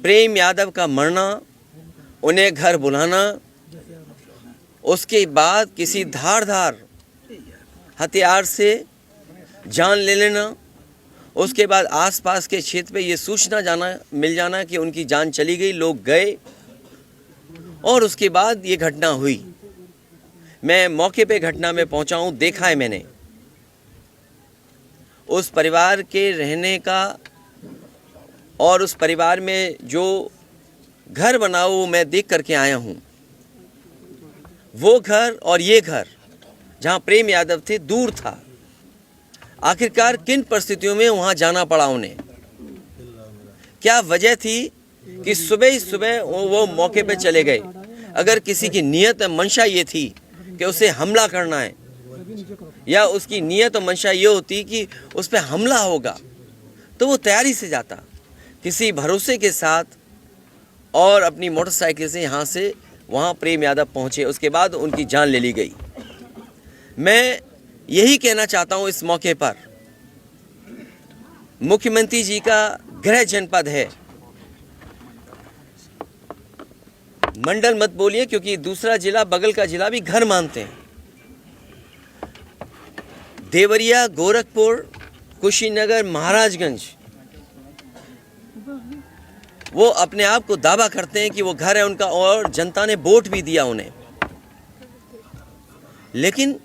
प्रेम यादव का मरना, उन्हें घर बुलाना, उसके बाद किसी धारदार हथियार से जान ले लेना, उसके बाद आसपास के क्षेत्र पे ये सूचना मिल जाना कि उनकी जान चली गई, लोग गए और उसके बाद ये घटना हुई। मैं मौके पे घटना में पहुंचा हूं, देखा है मैंने। उस परिवार के रहने का और उस परिवार में जो घर बना वो मैं देख करके आया हूं। वो घर और ये घर जहां प्रेम यादव थे दूर था। आखिरकार किन परिस्थितियों में वहां जाना पड़ा उन्हें? क्या वजह थी कि सुबह ही सुबह वो मौके पे चले गए? अगर किसी की नीयत मंशा ये थी कि उसे हमला करना है, या उसकी नीयत और मंशा ये होती कि उस पर हमला होगा, तो वो तैयारी से जाता, किसी भरोसे के साथ, और अपनी मोटरसाइकिल से यहाँ से वहाँ प्रेम यादव पहुँचे। उसके बाद उनकी जान ले ली गई। मैं यही कहना चाहता हूँ इस मौके पर, मुख्यमंत्री जी का गृह जनपद है, मंडल मत बोलिए, क्योंकि दूसरा जिला, बगल का जिला भी घर मानते हैं। देवरिया, गोरखपुर, कुशीनगर, महाराजगंज, वो अपने आप को दावा करते हैं कि वो घर है उनका, और जनता ने वोट भी दिया उन्हें। लेकिन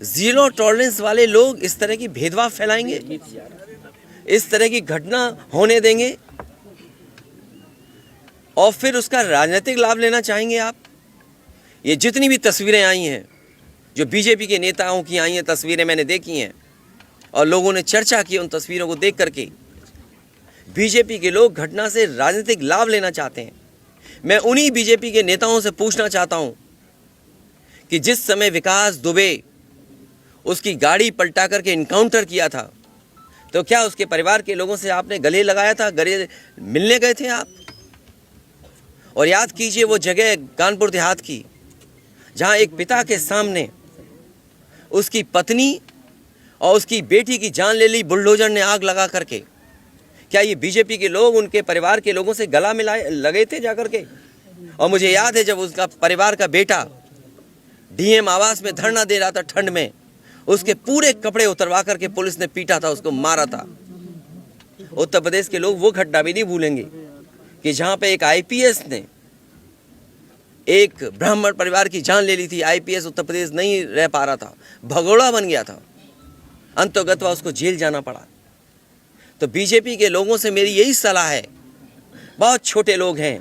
जीरो टॉलरेंस वाले लोग इस तरह की भेदभाव फैलाएंगे, इस तरह की घटना होने देंगे, और फिर उसका राजनीतिक लाभ लेना चाहेंगे आप। ये जितनी भी तस्वीरें आई हैं, जो बीजेपी के नेताओं की आई हैं तस्वीरें, मैंने देखी हैं और लोगों ने चर्चा की उन तस्वीरों को देख करके। बीजेपी के लोग घटना से राजनीतिक लाभ लेना चाहते हैं। मैं उन्हीं बीजेपी के नेताओं से पूछना चाहता हूं कि जिस समय विकास दुबे उसकी गाड़ी पलटा करके इनकाउंटर किया था, तो क्या उसके परिवार के लोगों से आपने गले लगाया था? गले मिलने गए थे आप? और याद कीजिए वो जगह कानपुर देहात की, जहां एक पिता के सामने उसकी पत्नी और उसकी बेटी की जान ले ली बुलडोजर ने आग लगा करके। क्या ये बीजेपी के लोग उनके परिवार के लोगों से गला मिलाए लगे थे जाकर के? और मुझे याद है जब उसका परिवार का बेटा डीएम आवास में धरना दे रहा था ठंड में, उसके पूरे कपड़े उतरवा करके पुलिस ने पीटा था, उसको मारा था। उत्तर प्रदेश के लोग वो घटना भी नहीं भूलेंगे कि जहां पे एक आईपीएस ने एक ब्राह्मण परिवार की जान ले ली थी। आईपीएस उत्तर प्रदेश नहीं रह पा रहा था, भगोड़ा बन गया था, अंतोगत्वा उसको जेल जाना पड़ा। तो बीजेपी के लोगों से मेरी यही सलाह है, बहुत छोटे लोग हैं,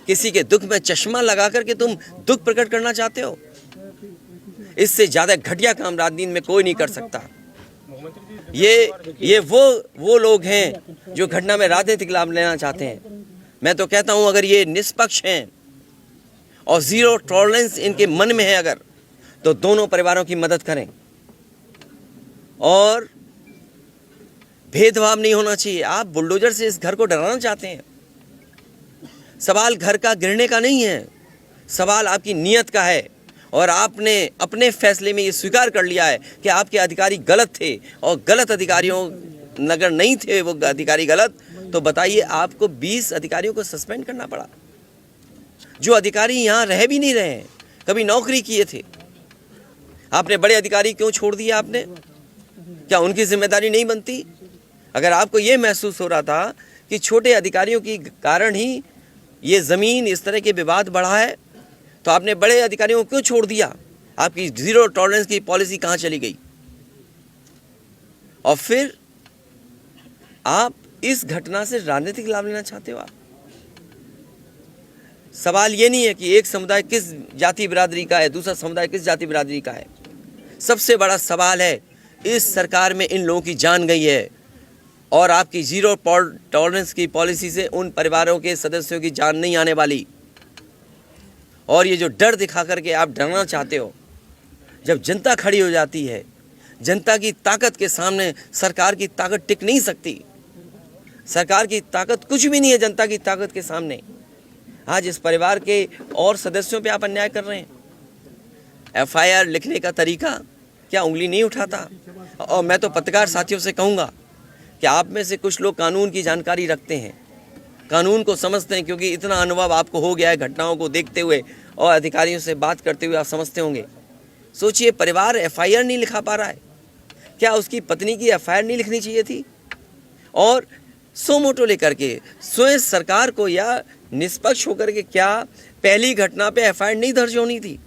किसी के दुख में चश्मा लगा करके तुम दुख प्रकट करना चाहते हो? इससे ज्यादा घटिया काम राजनीति में कोई नहीं कर सकता। ये वो लोग हैं जो घटना में राजनीतिक लाभ लेना चाहते हैं। मैं तो कहता हूं अगर ये निष्पक्ष हैं और जीरो टॉलरेंस इनके मन में है अगर, तो दोनों परिवारों की मदद करें। और भेदभाव नहीं होना चाहिए। आप बुलडोजर से इस घर को डराना चाहते हैं। सवाल घर का गिरने का नहीं है, सवाल आपकी नीयत का है। और आपने अपने फैसले में ये स्वीकार कर लिया है कि आपके अधिकारी गलत थे, और गलत अधिकारियों अगर नहीं थे वो अधिकारी गलत, तो बताइए आपको 20 अधिकारियों को सस्पेंड करना पड़ा, जो अधिकारी यहाँ रह भी नहीं रहे हैं, कभी नौकरी किए थे। आपने बड़े अधिकारी क्यों छोड़ दिए? आपने क्या उनकी जिम्मेदारी नहीं बनती? अगर आपको ये महसूस हो रहा था कि छोटे अधिकारियों के कारण ही ये ज़मीन इस तरह के विवाद बढ़ा है, तो आपने बड़े अधिकारियों को क्यों छोड़ दिया? आपकी जीरो टॉलरेंस की पॉलिसी कहाँ चली गई? और फिर आप इस घटना से राजनीतिक लाभ लेना चाहते हो। आप सवाल ये नहीं है कि एक समुदाय किस जाति बिरादरी का है, दूसरा समुदाय किस जाति बिरादरी का है। सबसे बड़ा सवाल है इस सरकार में इन लोगों की जान गई है, और आपकी जीरो टॉलरेंस की पॉलिसी से उन परिवारों के सदस्यों की जान नहीं आने वाली। और ये जो डर दिखा करके आप डरना चाहते हो, जब जनता खड़ी हो जाती है, जनता की ताकत के सामने सरकार की ताकत टिक नहीं सकती। सरकार की ताकत कुछ भी नहीं है जनता की ताकत के सामने। आज इस परिवार के और सदस्यों पे आप अन्याय कर रहे हैं। एफआईआर लिखने का तरीका क्या उंगली नहीं उठाता? और मैं तो पत्रकार साथियों से कहूँगा कि आप में से कुछ लोग कानून की जानकारी रखते हैं, कानून को समझते हैं, क्योंकि इतना अनुभव आपको हो गया है घटनाओं को देखते हुए और अधिकारियों से बात करते हुए, आप समझते होंगे। सोचिए, परिवार एफआईआर नहीं लिखा पा रहा है, क्या उसकी पत्नी की एफआईआर नहीं लिखनी चाहिए थी? और सो मोटो लेकर के स्वयं सरकार को या निष्पक्ष होकर के क्या पहली घटना पे एफआईआर नहीं दर्ज होनी थी?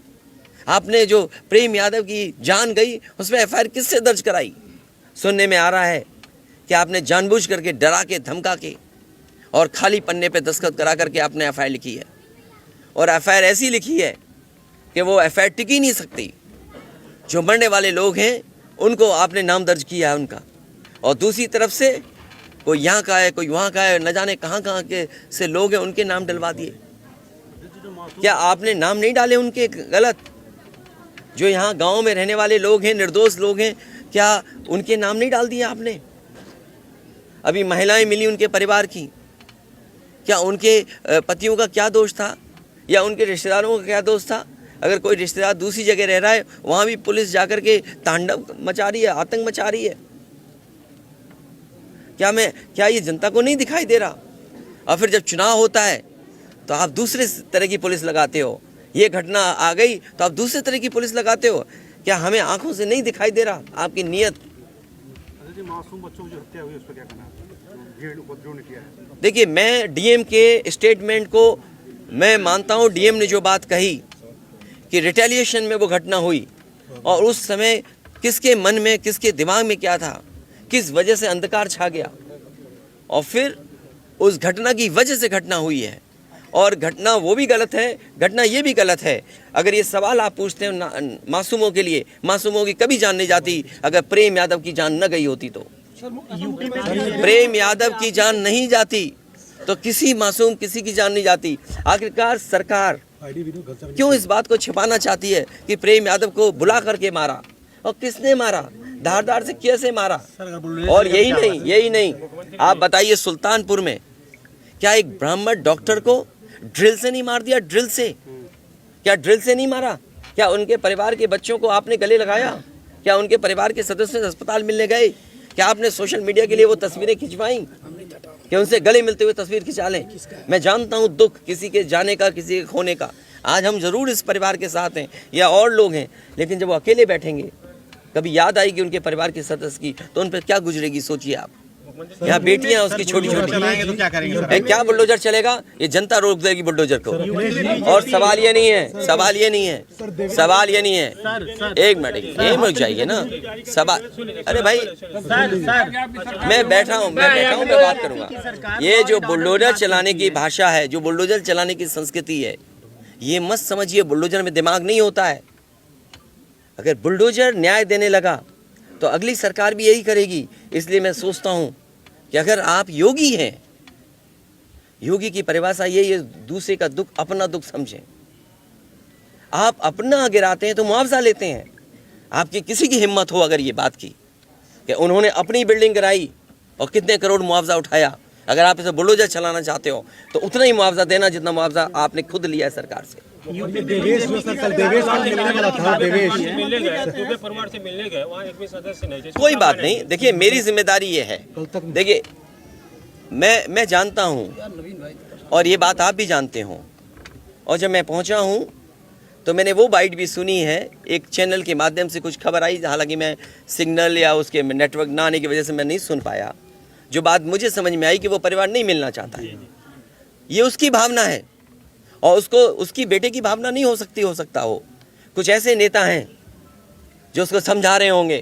आपने जो प्रेम यादव की जान गई उसमें एफआईआर किससे दर्ज कराई? सुनने में आ रहा है कि आपने जानबूझ करके डरा के धमका के और खाली पन्ने पे दस्तखत करा करके आपने एफआईआर लिखी है, और एफआईआर ऐसी लिखी है कि वो एफआईआर टिक ही नहीं सकती। जो मरने वाले लोग हैं उनको आपने नाम दर्ज किया है उनका, और दूसरी तरफ से कोई यहाँ का है, कोई वहाँ का है, न जाने कहाँ कहाँ के से लोग हैं, उनके नाम डलवा दिए। क्या आपने नाम नहीं डाले उनके गलत? जो यहाँ गांव में रहने वाले लोग हैं, निर्दोष लोग हैं, क्या उनके नाम नहीं डाल दिए आपने? अभी महिलाएं मिली उनके परिवार की, क्या उनके पतियों का क्या दोष था या उनके रिश्तेदारों का क्या दोष था? अगर कोई रिश्तेदार दूसरी जगह रह रहा है, वहाँ भी पुलिस जाकर के तांडव मचा रही है, आतंक मचा रही है। क्या ये जनता को नहीं दिखाई दे रहा? और फिर जब चुनाव होता है तो आप दूसरे तरह की पुलिस लगाते हो। ये घटना आ गई तो आप दूसरे तरह की पुलिस लगाते हो। क्या हमें आंखों से नहीं दिखाई दे रहा आपकी नीयत? मासूम बच्चों की जो हत्या हुई उस पर क्या कहना है? देखिए, मैं डीएम के स्टेटमेंट को मैं मानता हूँ। डीएम ने जो बात कही कि रिटेलिएशन में वो घटना हुई, और उस समय किसके मन में, किसके दिमाग में क्या था, किस वजह से अंधकार छा गया, और फिर उस घटना की वजह से घटना हुई है। और घटना वो भी गलत है, घटना ये भी गलत है। अगर ये सवाल आप पूछते हैं मासूमों के लिए, मासूमों की कभी जान नहीं जाती। अगर प्रेम यादव की जान न गई होती तो, प्रेम यादव की जान नहीं जाती तो किसी मासूम किसी की जान नहीं जाती। आखिरकार सरकार क्यों इस बात को छिपाना चाहती है कि प्रेम यादव को बुला करके मारा, और किसने मारा, धारदार से कैसे मारा? और यही नहीं, आप बताइए, सुल्तानपुर में क्या एक ब्राह्मण डॉक्टर को ड्रिल से नहीं मार दिया? ड्रिल से, क्या ड्रिल से नहीं मारा? क्या उनके परिवार के बच्चों को आपने गले लगाया? क्या उनके परिवार के सदस्य अस्पताल मिलने गए? क्या आपने सोशल मीडिया के लिए वो तस्वीरें खिंचवाई कि उनसे गले मिलते हुए तस्वीर खिंचा लें? मैं जानता हूँ दुख किसी के जाने का, किसी के खोने का। आज हम जरूर इस परिवार के साथ हैं या और लोग हैं, लेकिन जब वो अकेले बैठेंगे, कभी याद आएगी उनके परिवार के सदस्य की, तो उन पर क्या गुजरेगी? सोचिए आप। यहाँ बेटियां उसकी छोटी छोटी, तो क्या बुलडोजर चलेगा? ये जनता रोक देगी बुलडोजर को। और सवाल ये नहीं है, सवाल ये नहीं है। एक मिनट रुक जाइए ना। सवाल, अरे भाई, मैं बैठा हूँ, मैं बात करूंगा। ये जो बुलडोजर चलाने की भाषा है, जो बुलडोजर चलाने की संस्कृति है, ये मत समझिए बुलडोजर में दिमाग नहीं होता है। अगर बुलडोजर न्याय देने लगा तो अगली सरकार भी यही करेगी। इसलिए मैं सोचता हूँ कि अगर आप योगी हैं, योगी की परिभाषा यही है, दूसरे का दुख अपना दुख समझें। आप अपना गिराते हैं तो मुआवजा लेते हैं। आपकी किसी की हिम्मत हो अगर ये बात की कि उन्होंने अपनी बिल्डिंग गिराई और कितने करोड़ मुआवजा उठाया, अगर आप इसे बुलडोजर चलाना चाहते हो तो उतना ही मुआवजा देना जितना मुआवजा आपने खुद लिया है सरकार से। देवेश परिवार से मिलने गए, वहाँ एक भी सदस्य नहीं। कोई बात नहीं, देखिए मेरी जिम्मेदारी ये है। देखिए मैं जानता हूँ और ये बात आप भी जानते हो, और जब मैं पहुँचा हूँ तो मैंने वो बाइट भी सुनी है। एक चैनल के माध्यम से कुछ खबर आई, हालांकि मैं सिग्नल या उसके नेटवर्क ना आने की वजह से मैं नहीं सुन पाया। जो बात मुझे समझ में आई कि वो परिवार नहीं मिलना चाहता है, ये उसकी भावना है, और उसको उसकी बेटे की भावना नहीं हो सकता हो। कुछ ऐसे नेता हैं जो उसको समझा रहे होंगे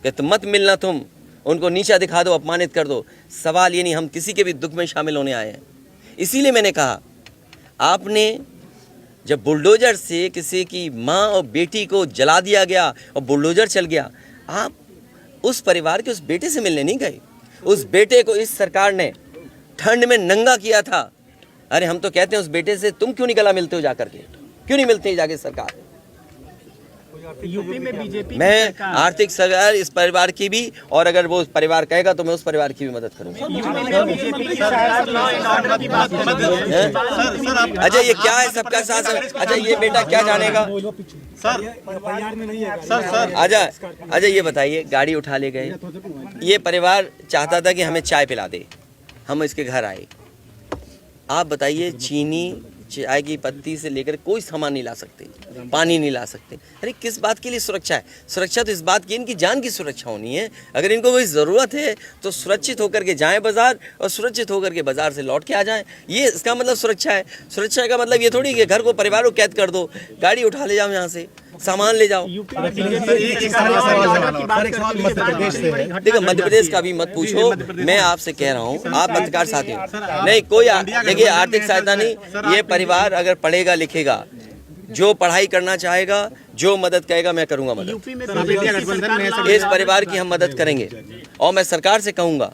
कि तुम मत मिलना, तुम उनको नीचा दिखा दो, अपमानित कर दो। सवाल ये नहीं, हम किसी के भी दुख में शामिल होने आए हैं। इसीलिए मैंने कहा, आपने जब बुलडोजर से किसी की माँ और बेटी को जला दिया गया और बुलडोजर चल गया, आप उस परिवार के उस बेटे से मिलने नहीं गए। उस बेटे को इस सरकार ने ठंड में नंगा किया था। अरे हम तो कहते हैं उस बेटे से तुम क्यों नहीं गला मिलते हो जाकर के, क्यों नहीं मिलते जाके सरकार? यूपी में बीजेपी मैं आर्थिक सहायता इस परिवार की भी, और अगर वो परिवार कहेगा तो मैं उस परिवार की भी मदद करूंगा। अच्छा ये क्या है सबका साथ? अच्छा ये बेटा क्या जानेगा? अच्छा ये बताइए, गाड़ी उठा ले गए, ये परिवार चाहता था कि हमें चाय पिला दे, हम इसके घर आए, आप बताइए, चीनी, चाय की पत्ती से लेकर कोई सामान नहीं ला सकते, पानी नहीं ला सकते। अरे किस बात के लिए सुरक्षा है? सुरक्षा तो इस बात की इनकी जान की सुरक्षा होनी है। अगर इनको कोई ज़रूरत है तो सुरक्षित होकर के जाएं बाज़ार और सुरक्षित होकर के बाज़ार से लौट के आ जाएं। ये इसका मतलब सुरक्षा है। सुरक्षा का मतलब ये थोड़ी कि घर को, परिवार को कैद कर दो, गाड़ी उठा ले जाओ, यहाँ से सामान ले जाओ। देखो, मध्य प्रदेश का भी मत पूछो, मैं आपसे कह रहा हूँ, आप पत्रकार साथी हो, नहीं कोई देखिए आर्थिक सहायता नहीं। ये परिवार अगर पढ़ेगा लिखेगा, जो पढ़ाई करना चाहेगा, जो मदद कहेगा, मैं करूँगा मदद। इस परिवार की हम मदद करेंगे और मैं सरकार से कहूँगा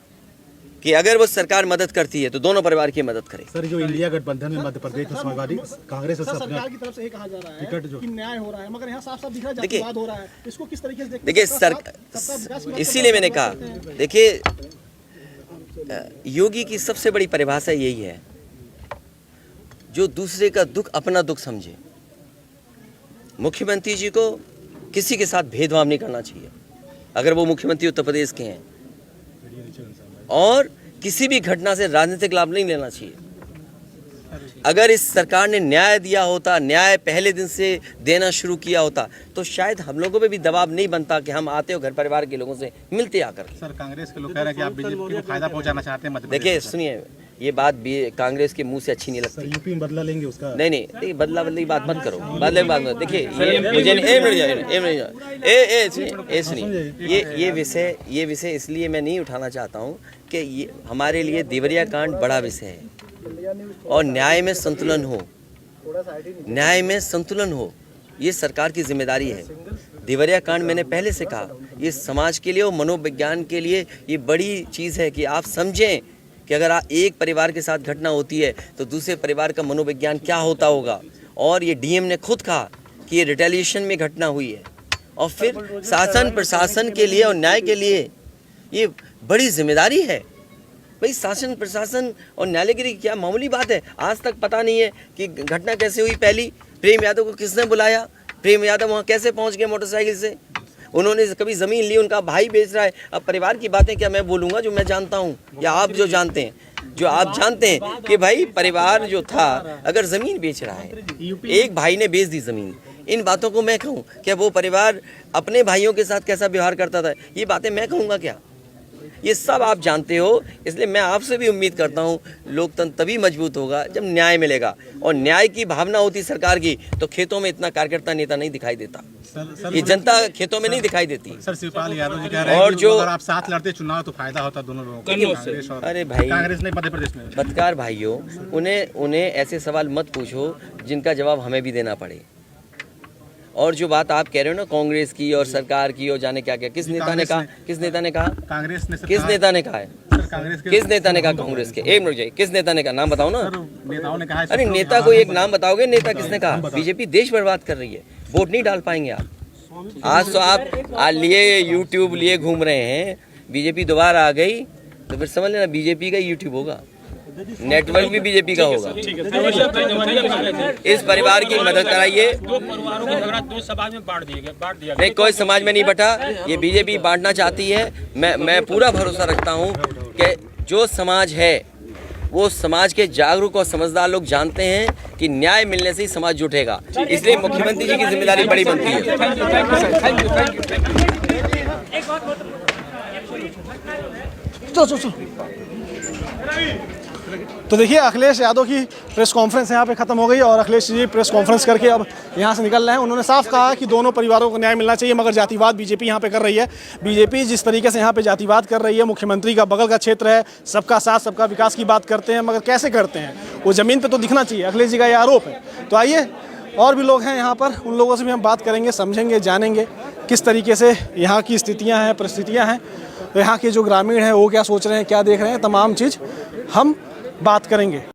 कि अगर वो सरकार मदद करती है तो दोनों परिवार की मदद करें। सर, जो इंडिया गठबंधन में मध्य प्रदेश में समाजवादी कांग्रेस और सरकार की तरफ से ये कहा जा रहा है कि न्याय हो रहा है, मगर यहाँ साफ-साफ दिख रहा है देखिए, जातिवाद हो रहा है। इसको किस तरीके से देखते हैं? देखिए इसीलिए मैंने कहा, देखिए योगी की सबसे बड़ी परिभाषा यही है, जो दूसरे का दुख अपना दुख समझे। मुख्यमंत्री जी को किसी के साथ भेदभाव नहीं करना चाहिए अगर वो मुख्यमंत्री उत्तर प्रदेश के हैं, और किसी भी घटना से राजनीतिक लाभ नहीं लेना चाहिए। अगर इस सरकार ने न्याय दिया होता, न्याय पहले दिन से देना शुरू किया होता, तो शायद हम लोगों पे भी दबाव नहीं बनता कि हम आते हो घर परिवार के लोगों से मिलते आकर। सर, कांग्रेस के लोग कह रहे हैं कि आप बीजेपी को फायदा पहुंचाना चाहते हैं। देखिए सुनिए, ये बात भी कांग्रेस के मुंह से अच्छी नहीं लगती। यूपी में बदला लेंगे उसका? नहीं, देखिए बदला बदली बात मत करो, बदले बात मत। देखिए ये विषय इसलिए मैं नहीं उठाना चाहता हूँ कि ये हमारे लिए देवरिया कांड बड़ा विषय है और न्याय में संतुलन हो, न्याय में संतुलन हो, ये सरकार की जिम्मेदारी है। देवरिया कांड मैंने पहले से कहा, ये समाज के लिए और मनोविज्ञान के लिए ये बड़ी चीज़ है कि आप समझें कि अगर एक परिवार के साथ घटना होती है तो दूसरे परिवार का मनोविज्ञान क्या होता होगा। और ये डीएम ने खुद कहा कि ये रिटेलिएशन में घटना हुई है, और फिर शासन प्रशासन के लिए और न्याय के लिए ये बड़ी जिम्मेदारी है। भाई शासन प्रशासन और न्यायालय के लिए क्या मामूली बात है? आज तक पता नहीं है कि घटना कैसे हुई। पहली, प्रेम यादव को किसने बुलाया, प्रेम यादव वहाँ कैसे पहुँच गए मोटरसाइकिल से, उन्होंने कभी ज़मीन ली, उनका भाई बेच रहा है। अब परिवार की बातें क्या मैं बोलूँगा जो मैं जानता हूँ या आप जो जानते हैं, कि भाई परिवार जो था अगर ज़मीन बेच रहा है, एक भाई ने बेच दी ज़मीन, इन बातों को मैं कहूँ क्या? वो परिवार अपने भाइयों के साथ कैसा व्यवहार करता था, ये बातें मैं कहूँगा क्या? ये सब आप जानते हो। इसलिए मैं आपसे भी उम्मीद करता हूँ लोकतंत्र तभी मजबूत होगा जब न्याय मिलेगा, और न्याय की भावना होती सरकार की तो खेतों में इतना कार्यकर्ता नेता नहीं दिखाई देता। ये जनता खेतों में नहीं दिखाई देती। सर, शिवपाल यादव जी कह रहे हैं और जो अगर आप साथ लड़ते चुनाव तो फायदा होता दोनों लोगों को। अरे भाई, कांग्रेस ने मध्य प्रदेश में पत्रकार भाइयों, उन्हें ऐसे सवाल मत पूछो जिनका जवाब हमें भी देना पड़े। और जो बात आप कह रहे हो ना कांग्रेस की और सरकार की और जाने क्या क्या, किस नेता ने कहा? कांग्रेस ने किस नेता ने कहा है? किस नेता ने कहा कांग्रेस के? एक मिनट जाइए, किस नेता ने कहा? नाम बताओ ना। नेताओं ने कहा। अरे नेता को एक नाम बताओगे? नेता किसने कहा? बीजेपी देश बर्बाद कर रही है, वोट नहीं डाल पाएंगे आप। आज तो आप लिए यूट्यूब लिए घूम रहे हैं, बीजेपी दोबारा आ गई तो फिर समझ लेना बीजेपी का यूट्यूब होगा, नेटवर्क भी बीजेपी का होगा। इस परिवार की मदद कराइए। दो परिवारों को झगड़ा दो समाज में बांट दिया। नहीं, कोई समाज में नहीं बटा, ये बीजेपी बांटना चाहती है। मैं पूरा भरोसा रखता हूँ कि जो समाज है वो समाज के जागरूक और समझदार लोग जानते हैं कि न्याय मिलने से ही समाज जुटेगा। इसलिए मुख्यमंत्री जी की जिम्मेदारी बड़ी बनती है। तो देखिए, अखिलेश यादव की प्रेस कॉन्फ्रेंस यहाँ पे ख़त्म हो गई और अखिलेश जी प्रेस कॉन्फ्रेंस करके अब यहाँ से निकल रहे हैं। उन्होंने साफ कहा कि दोनों परिवारों को न्याय मिलना चाहिए, मगर जातिवाद बीजेपी यहाँ पे कर रही है। बीजेपी जिस तरीके से यहाँ पे जातिवाद कर रही है, मुख्यमंत्री का बगल का क्षेत्र है, सबका साथ सबका विकास की बात करते हैं, मगर कैसे करते हैं वो ज़मीन पर तो दिखना चाहिए। अखिलेश जी का ये आरोप है। तो आइए, और भी लोग हैं यहाँ पर, उन लोगों से भी हम बात करेंगे, समझेंगे, जानेंगे किस तरीके से यहाँ की स्थितियाँ हैं, परिस्थितियाँ हैं, यहाँ के जो ग्रामीण हैं वो क्या सोच रहे हैं, क्या देख रहे हैं, तमाम चीज़ हम बात करेंगे।